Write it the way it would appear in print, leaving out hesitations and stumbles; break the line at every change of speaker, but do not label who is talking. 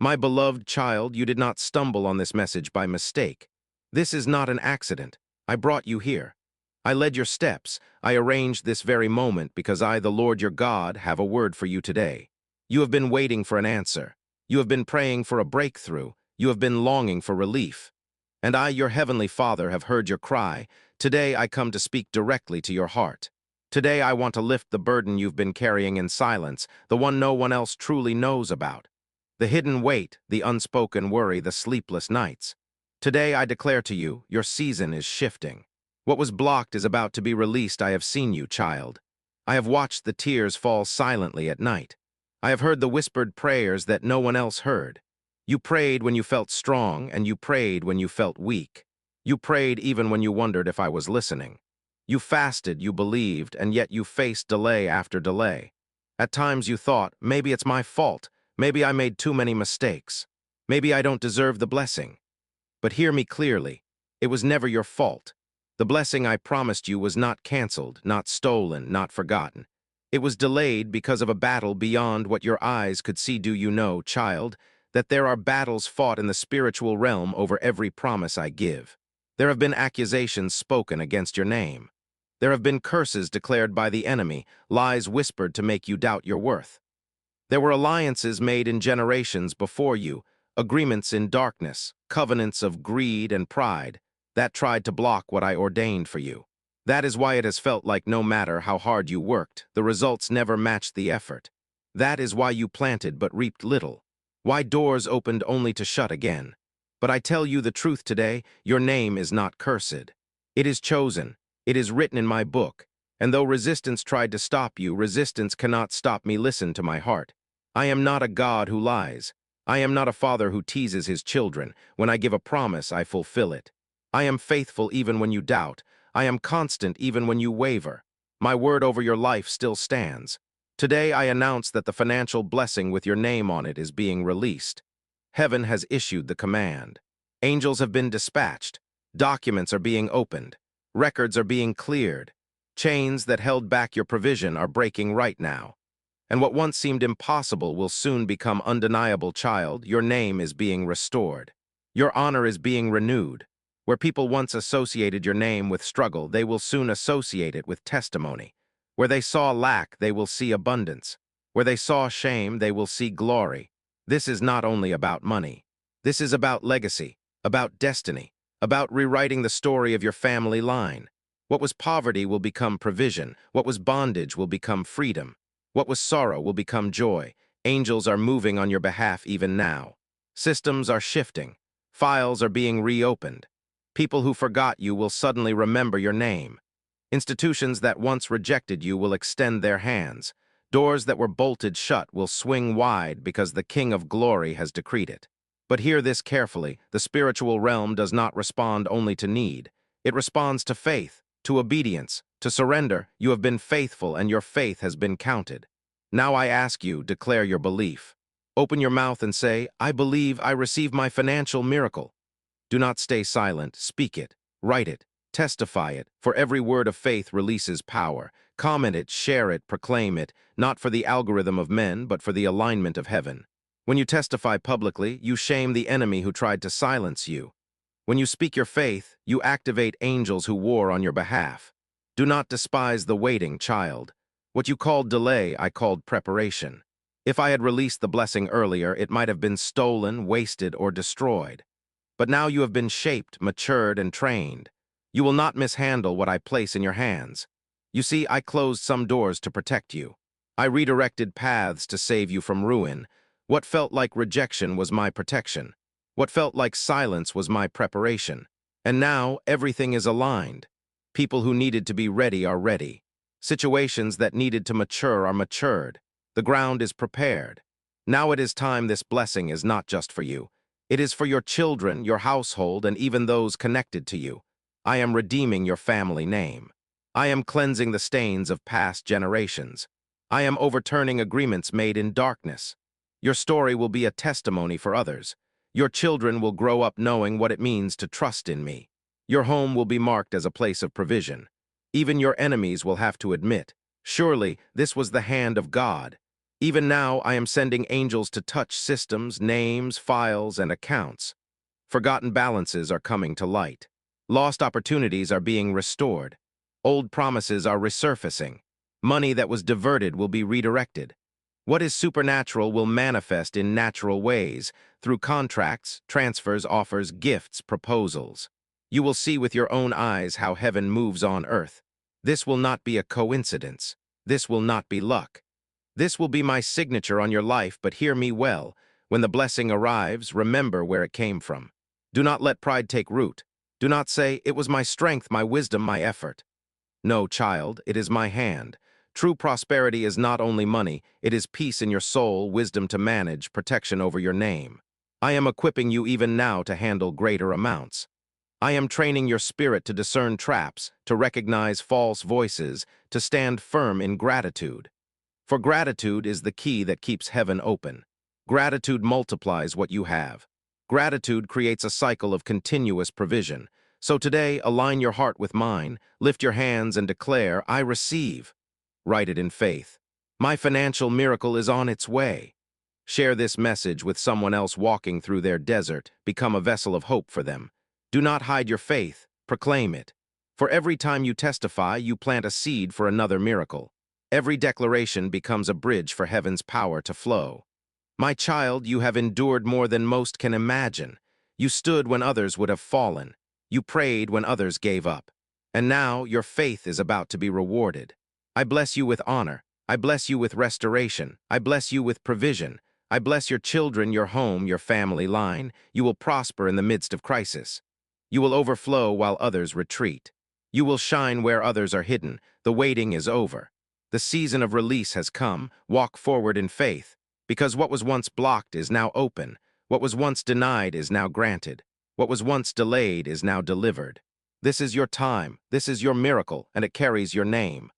My beloved child, you did not stumble on this message by mistake. This is not an accident. I brought you here. I led your steps. I arranged this very moment because I, the Lord your God, have a word for you today. You have been waiting for an answer. You have been praying for a breakthrough. You have been longing for relief. And I, your heavenly Father, have heard your cry. Today I come to speak directly to your heart. Today I want to lift the burden you've been carrying in silence, the one no one else truly knows about. The hidden weight, the unspoken worry, the sleepless nights. Today I declare to you, your season is shifting. What was blocked is about to be released. I have seen you, child. I have watched the tears fall silently at night. I have heard the whispered prayers that no one else heard. You prayed when you felt strong, and you prayed when you felt weak. You prayed even when you wondered if I was listening. You fasted, you believed, and yet you faced delay after delay. At times you thought, maybe it's my fault. Maybe I made too many mistakes. Maybe I don't deserve the blessing. But hear me clearly. It was never your fault. The blessing I promised you was not canceled, not stolen, not forgotten. It was delayed because of a battle beyond what your eyes could see. Do you know, child, that there are battles fought in the spiritual realm over every promise I give? There have been accusations spoken against your name. There have been curses declared by the enemy, lies whispered to make you doubt your worth. There were alliances made in generations before you, agreements in darkness, covenants of greed and pride, that tried to block what I ordained for you. That is why it has felt like no matter how hard you worked, the results never matched the effort. That is why you planted but reaped little. Why doors opened only to shut again. But I tell you the truth today, your name is not cursed. It is chosen. It is written in my book. And though resistance tried to stop you, resistance cannot stop me. Listen to my heart. I am not a God who lies. I am not a father who teases his children. When I give a promise, I fulfill it. I am faithful even when you doubt. I am constant even when you waver. My word over your life still stands. Today I announce that the financial blessing with your name on it is being released. Heaven has issued the command. Angels have been dispatched. Documents are being opened. Records are being cleared. Chains that held back your provision are breaking right now. And what once seemed impossible will soon become undeniable. Child, your name is being restored. Your honor is being renewed. Where people once associated your name with struggle, they will soon associate it with testimony. Where they saw lack, they will see abundance. Where they saw shame, they will see glory. This is not only about money. This is about legacy, about destiny, about rewriting the story of your family line. What was poverty will become provision. What was bondage will become freedom. What was sorrow will become joy. Angels are moving on your behalf even now. Systems are shifting. Files are being reopened. People who forgot you will suddenly remember your name. Institutions that once rejected you will extend their hands. Doors that were bolted shut will swing wide because the King of Glory has decreed it. But hear this carefully, the spiritual realm does not respond only to need. It responds to faith, to obedience, to surrender. You have been faithful and your faith has been counted. Now I ask you, declare your belief. Open your mouth and say, I believe I receive my financial miracle. Do not stay silent, speak it, write it, testify it, for every word of faith releases power. Comment it, share it, proclaim it, not for the algorithm of men, but for the alignment of heaven. When you testify publicly, you shame the enemy who tried to silence you. When you speak your faith, you activate angels who war on your behalf. Do not despise the waiting, child. What you called delay, I called preparation. If I had released the blessing earlier, it might have been stolen, wasted, or destroyed. But now you have been shaped, matured, and trained. You will not mishandle what I place in your hands. You see, I closed some doors to protect you. I redirected paths to save you from ruin. What felt like rejection was my protection. What felt like silence was my preparation. And now everything is aligned. People who needed to be ready are ready. Situations that needed to mature are matured. The ground is prepared. Now it is time. This blessing is not just for you. It is for your children, your household, and even those connected to you. I am redeeming your family name. I am cleansing the stains of past generations. I am overturning agreements made in darkness. Your story will be a testimony for others. Your children will grow up knowing what it means to trust in me. Your home will be marked as a place of provision. Even your enemies will have to admit, surely this was the hand of God. Even now, I am sending angels to touch systems, names, files, and accounts. Forgotten balances are coming to light. Lost opportunities are being restored. Old promises are resurfacing. Money that was diverted will be redirected. What is supernatural will manifest in natural ways, through contracts, transfers, offers, gifts, proposals. You will see with your own eyes how heaven moves on earth. This will not be a coincidence. This will not be luck. This will be my signature on your life, but hear me well. When the blessing arrives, remember where it came from. Do not let pride take root. Do not say, "It was my strength, my wisdom, my effort." No, child, it is my hand. True prosperity is not only money, it is peace in your soul, wisdom to manage, protection over your name. I am equipping you even now to handle greater amounts. I am training your spirit to discern traps, to recognize false voices, to stand firm in gratitude. For gratitude is the key that keeps heaven open. Gratitude multiplies what you have. Gratitude creates a cycle of continuous provision. So today, align your heart with mine, lift your hands and declare, "I receive." Write it in faith. My financial miracle is on its way. Share this message with someone else walking through their desert. Become a vessel of hope for them. Do not hide your faith. Proclaim it. For every time you testify, you plant a seed for another miracle. Every declaration becomes a bridge for heaven's power to flow. My child, you have endured more than most can imagine. You stood when others would have fallen. You prayed when others gave up. And now your faith is about to be rewarded. I bless you with honor. I bless you with restoration. I bless you with provision. I bless your children, your home, your family line. You will prosper in the midst of crisis. You will overflow while others retreat. You will shine where others are hidden. The waiting is over. The season of release has come. Walk forward in faith, because what was once blocked is now open. What was once denied is now granted. What was once delayed is now delivered. This is your time. This is your miracle, and it carries your name.